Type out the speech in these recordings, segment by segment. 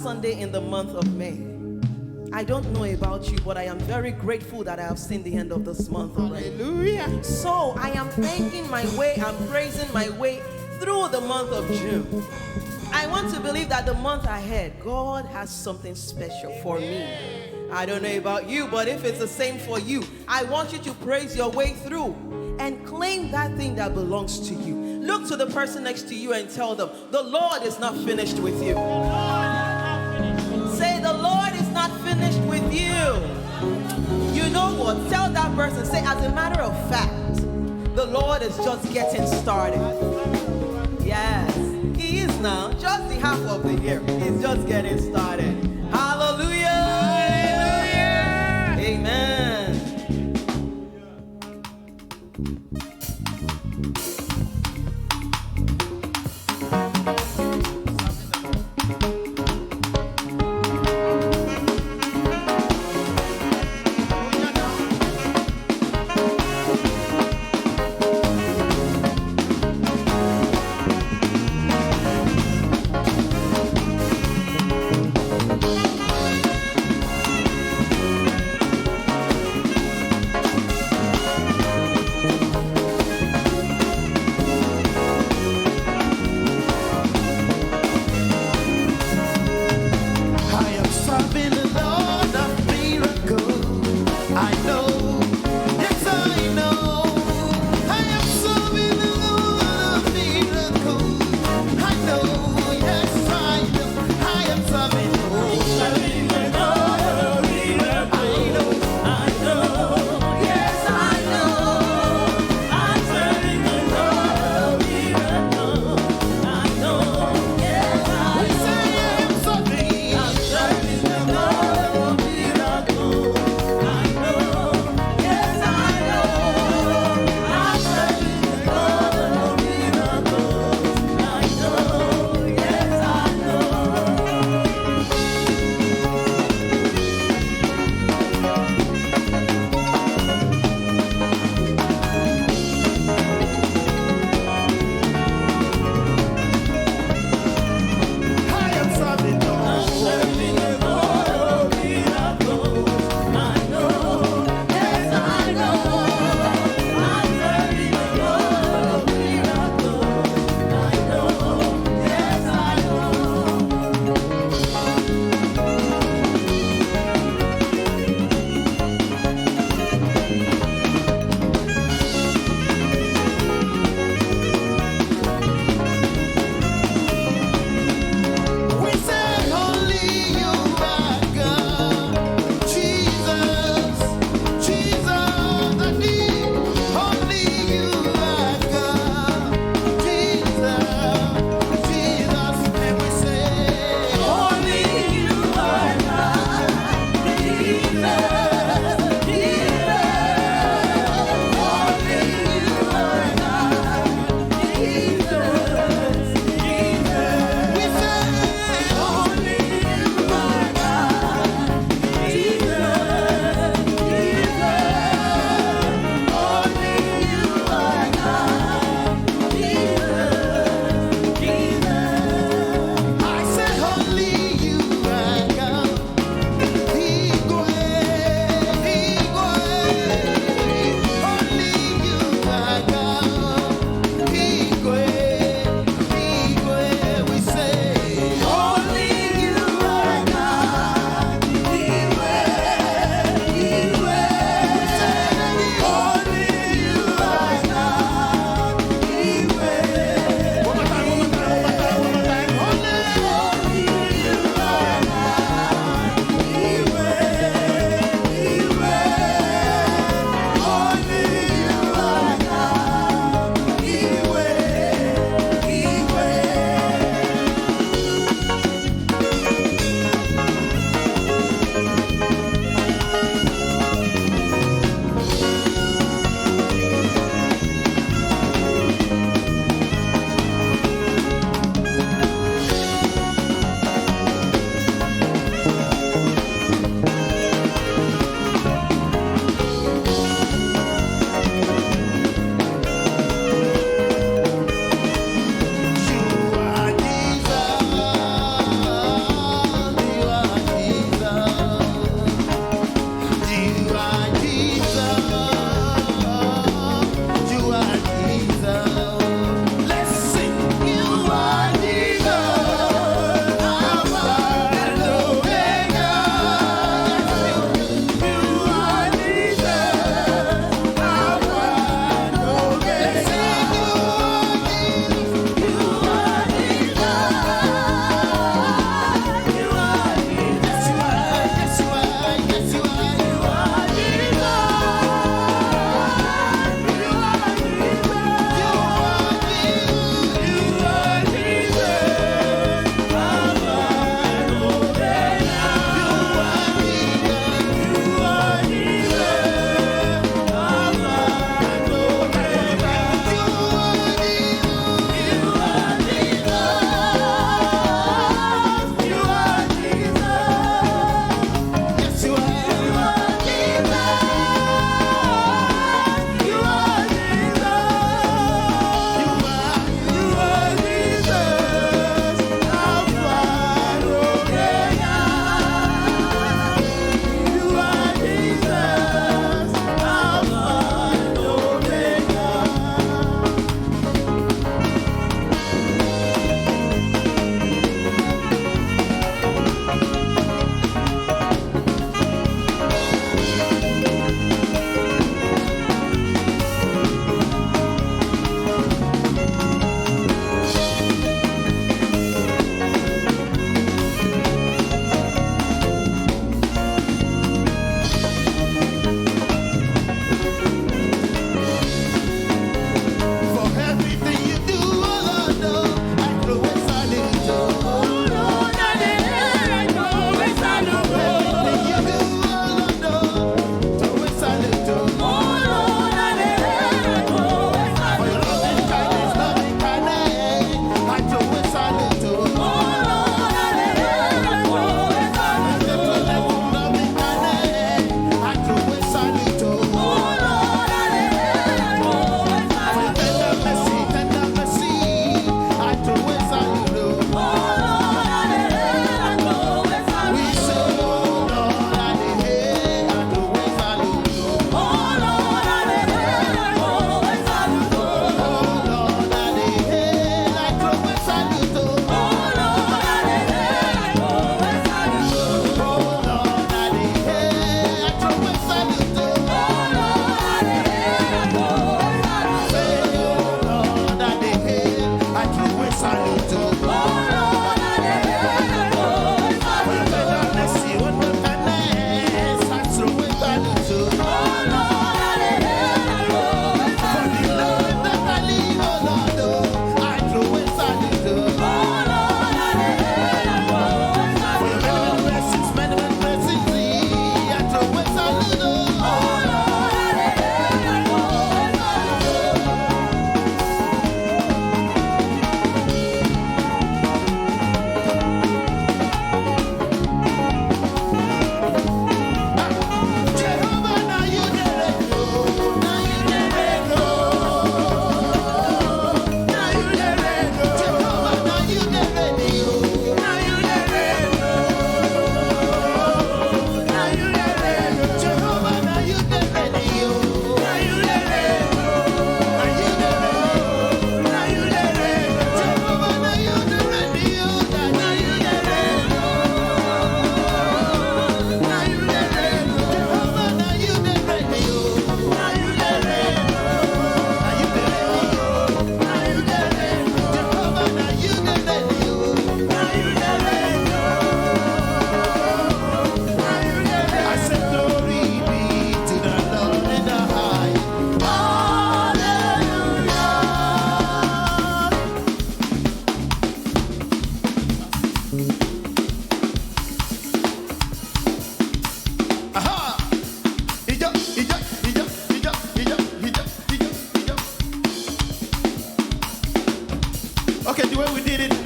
Sunday in the month of May. I don't know about you, but I am very grateful that I have seen the end of this month already. Hallelujah. So I am thanking my way, I'm praising my way through the month of June. I want to believe that the month ahead, God has something special for me. I don't know about you, but if it's the same for you, I want you to praise your way through and claim that thing that belongs to you. Look to the person next to you and tell them, the Lord is not finished with you. Say, the Lord is not finished with you. You know what? Tell that person, say, as a matter of fact, the Lord is just getting started. Yes, He is now. Just the half of the year. He's just getting started. Hallelujah. Hallelujah. Amen.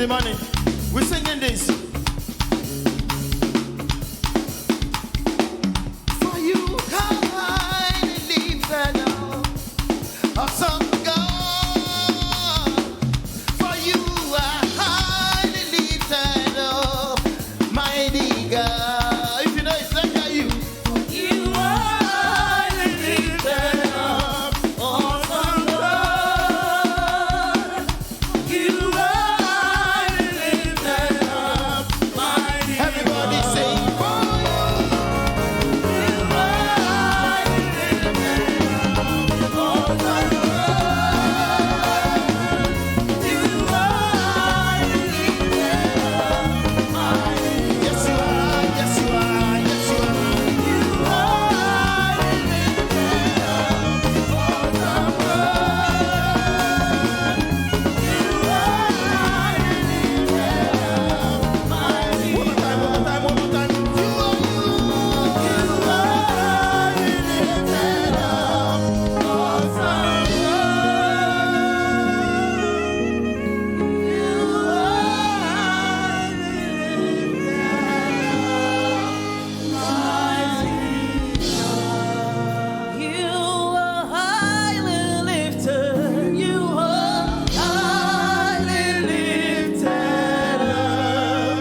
the money. We're singing this. For you high lifted up, awesome God. For you are highly lifted up, mighty God. If you know it's like you. You are highly lifted up, awesome God. You are highly lifted up, mighty God. Everybody sing for you. You are highly lifted up, awesome God. You are highly lifted up, mighty. Yes you are, yes you are, yes you are. You are highly lifted up, awesome God. You are highly lifted up, mighty. One more time, one more time, one more time. You are highly lifted up, awesome God. You are highly lifted. You are highly lifted up,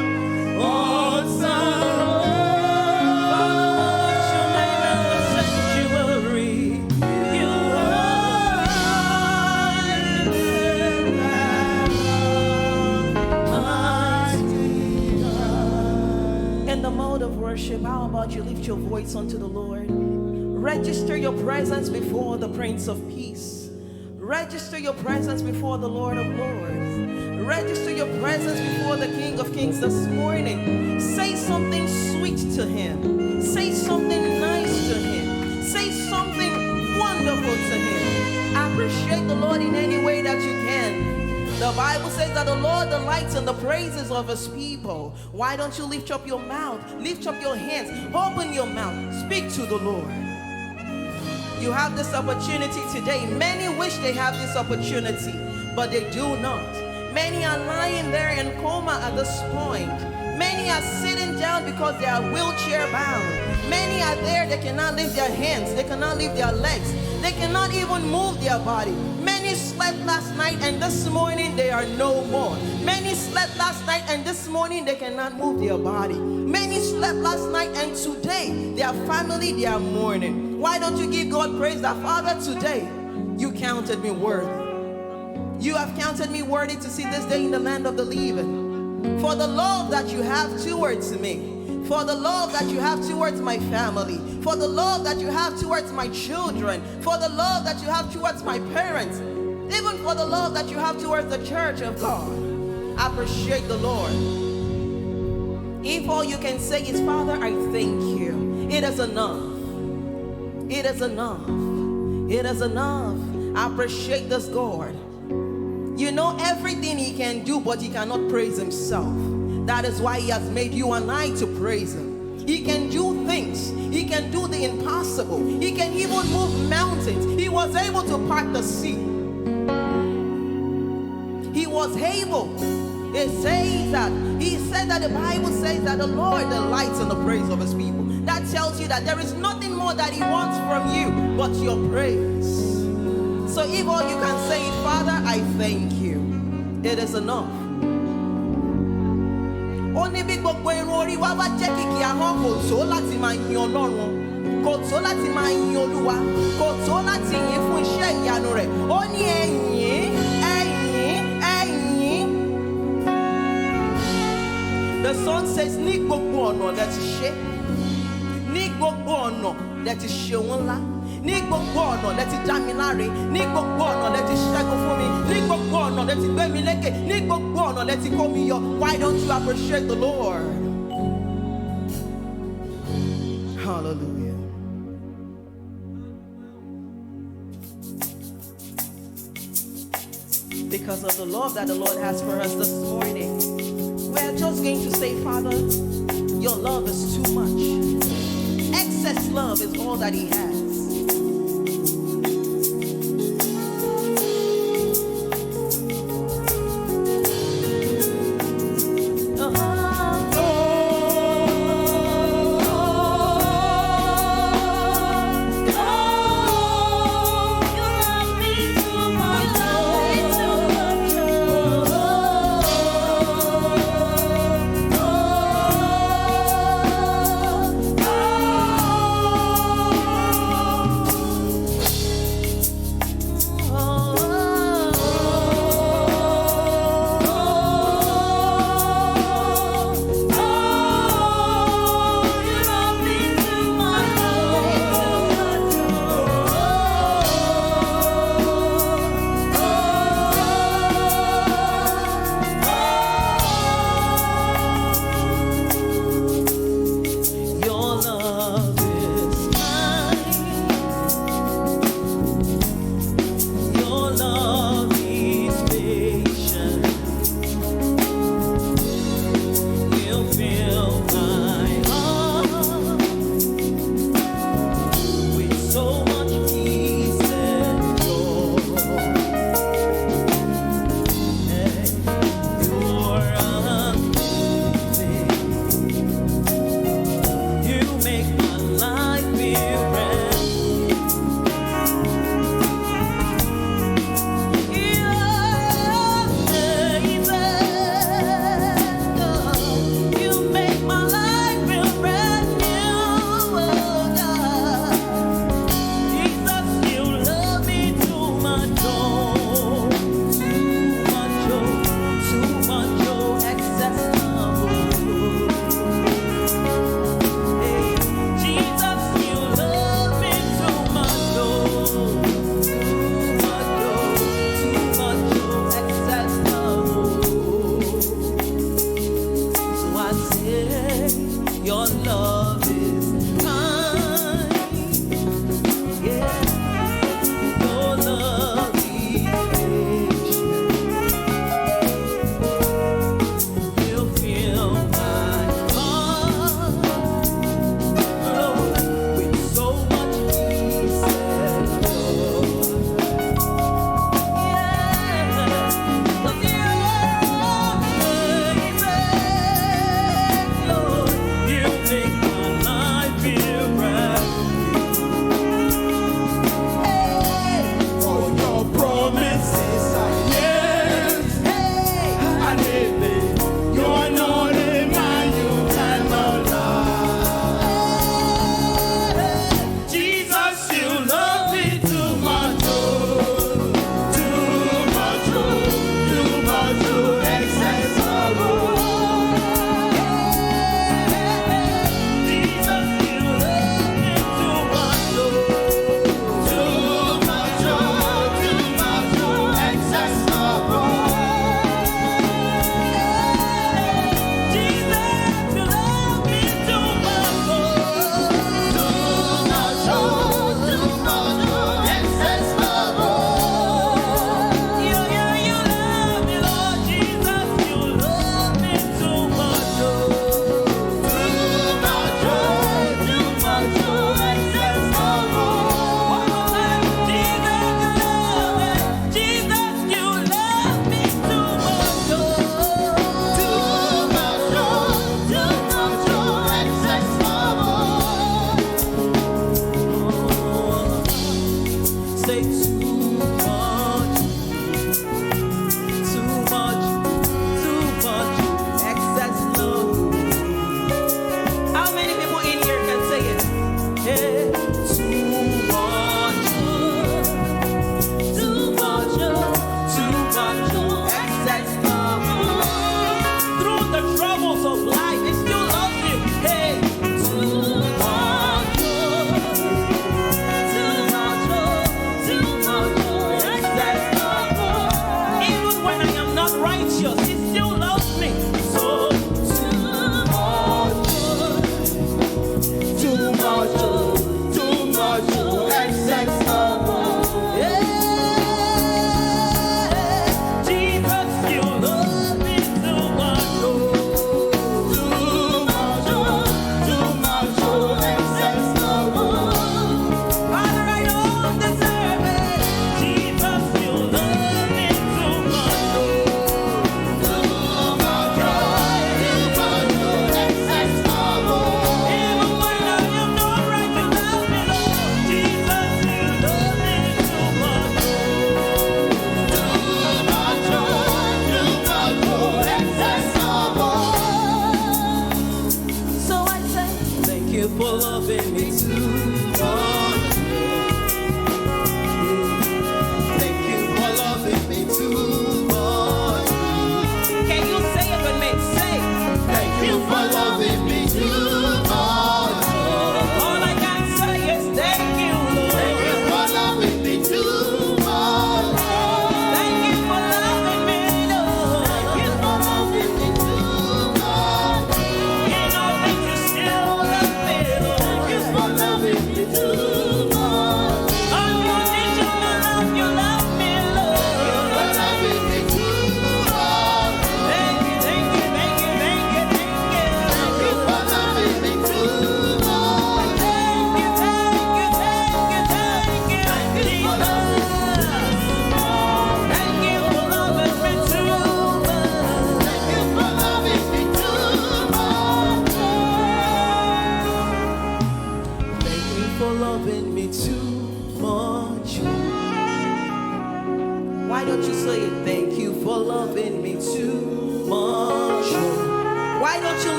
awesome God. Your name in the sanctuary. You are highly lifted up, mighty God. In the mode of worship, how about you lift your voice unto the Lord? Register your presence before the Prince of Peace. Register your presence before the Lord of Lords. Register your presence before the King of Kings this morning. Say something sweet to him. Say something nice to him. Say something wonderful to him. Appreciate the Lord in any way that you can. The Bible says that the Lord delights in the praises of his people. Why don't you lift up your mouth? Lift up your hands. Open your mouth. Speak to the Lord. You have this opportunity today. Many wish they have this opportunity, but they do not. Many are lying there in coma at this point. Many are sitting down because they are wheelchair bound. Many are there, they cannot lift their hands, they cannot lift their legs, they cannot even move their body. Many slept last night and this morning they are no more. Many slept last night and this morning they cannot move their body. Many slept last night and today their family, they are mourning. Why don't you give God praise that, Father, today you counted me worthy. You have counted me worthy to see this day in the land of the living. For the love that you have towards me. For the love that you have towards my family. For the love that you have towards my children. For the love that you have towards my parents. Even for the love that you have towards the church of God. I appreciate the Lord. If all you can say is, Father, I thank you. It is enough. It is enough. It is enough. I appreciate this God. You know everything he can do, but he cannot praise himself. That is why he has made you and I to praise him. He can do things. He can do the impossible. He can even move mountains. He was able to part the sea. He was able. It says that. He said that the Bible says that the Lord delights in the praise of his people. That tells you that there is nothing more that he wants from you but your praise. So if all you can say is, Father, I thank you, it is enough. Only big book when worry wa ba je kiki ahon ko so láti máa yin Ọlọ́run, kò tó láti máa yin Olúwa, kò tó láti yin fún iṣẹ́ ìyanu rẹ̀. Ó ní ẹ̀yin, ẹ̀yin, ẹ̀yin. The song says ní gbogbo ọ̀nà lẹ ti ṣe, ní gbogbo ọ̀nà lẹ ti ṣe ohun ńlá. Ní gbogbo ọ̀nà lẹ ti dá mi láre, ní gbogbo ọ̀nà lẹ ti ṣẹ́gun fún mi, ní gbogbo ọ̀nà lẹ ti gbé mi lékè, ní gbogbo ọ̀nà lẹ ti kó mi yọ. Why don't you appreciate the Lord? Hallelujah. Because of the love that the Lord has for us this morning, we're just going to say, Father, your love is too much. Excess love is all that he has. Your love is kind. Yeah. Your love is patient. You fill my heart, Lord, with so much peace and joy.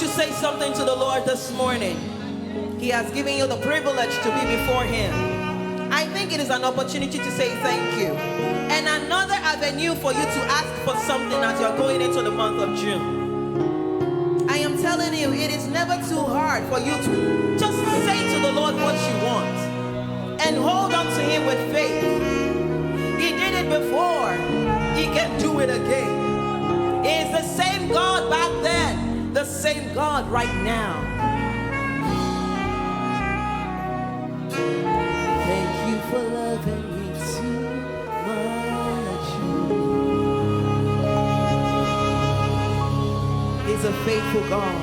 you say something to the Lord this morning? He has given you the privilege to be before Him. I think it is an opportunity to say thank you. And another avenue for you to ask for something as you're going into the month of June. I am telling you, it is never too hard for you to just say to the Lord what you want and hold on to Him with faith. He did it before. He can do it again. He is the same God back then, the same God right now. Thank you for loving me too much. He's a faithful God.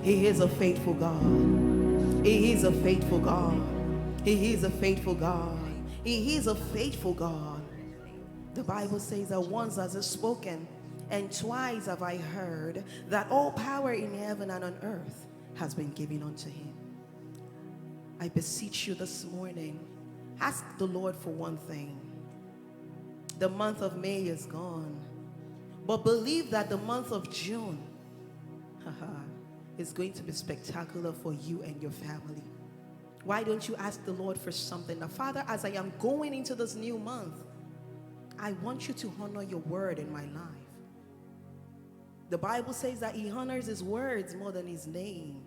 He is a faithful God. He is a faithful God. He is a faithful God. He is a faithful God. The Bible says that once has He spoken, and twice have I heard that all power in heaven and on earth has been given unto Him. I beseech you this morning, ask the Lord for one thing. The month of May is gone, but believe that the month of June is going to be spectacular for you and your family. Why don't you ask the Lord for something? Now, Father, as I am going into this new month, I want you to honor your word in my life. The Bible says that He honors His words more than His name.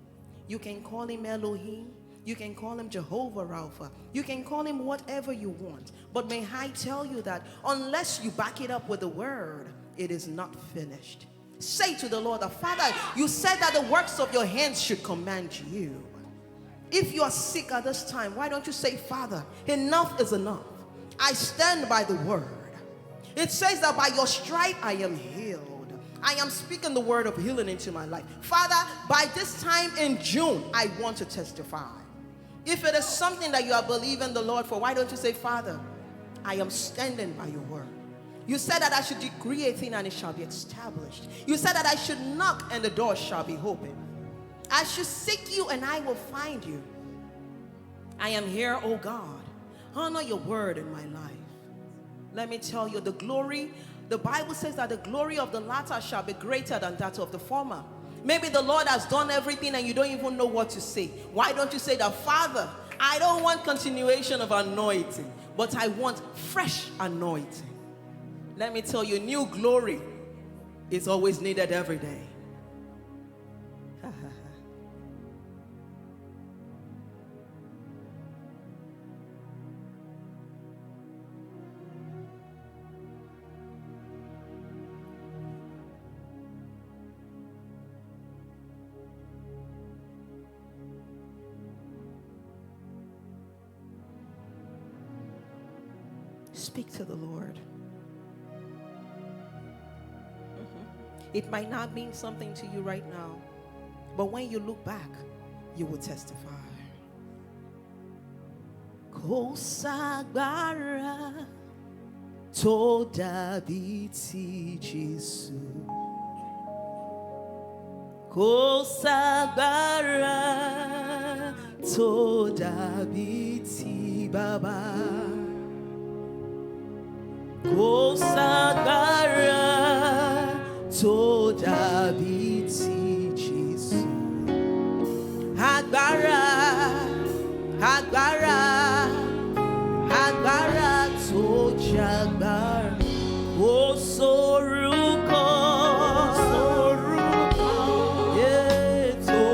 You can call Him Elohim. You can call Him Jehovah Rapha. You can call Him whatever you want. But may I tell you that unless you back it up with the word, it is not finished. Say to the Lord, Father, you said that the works of your hands should command you. If you are sick at this time, why don't you say, Father, enough is enough. I stand by the word. It says that by your stripe I am healed. I am speaking the word of healing into my life. Father, by this time in June, I want to testify. If it is something that you are believing the Lord for, why don't you say, Father, I am standing by your word. You said that I should decree a thing and it shall be established. You said that I should knock and the door shall be opened. I should seek you and I will find you. I am here, oh God. Honor your word in my life. Let me tell you, the glory, the Bible says that the glory of the latter shall be greater than that of the former. Maybe the Lord has done everything and you don't even know what to say. Why don't you say that, Father, I don't want continuation of anointing, but I want fresh anointing. Let me tell you, new glory is always needed every day. Speak to the Lord. It might not mean something to you right now, but when you look back, you will testify. Kò ságbára tó dàbí ti Jésù. Kò ságbára tó dàbí ti Baba. Kò ságbára tó dàbí ti Jésù. Agbára, agbára, agbára tó jágbára. Ó sorúkọ, yeah, tó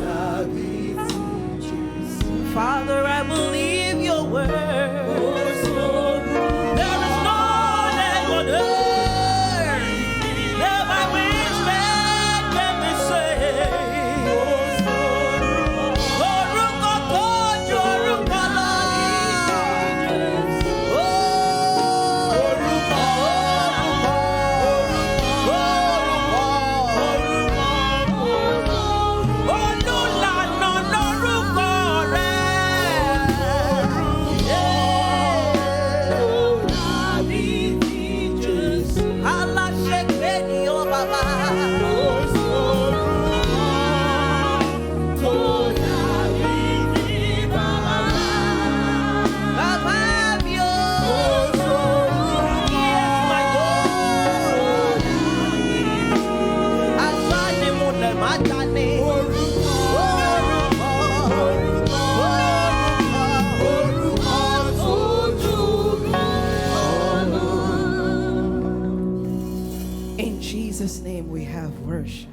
dàbí ti Jésù. Father, I believe your word. There is no name on earth In Jesus' name we have worship.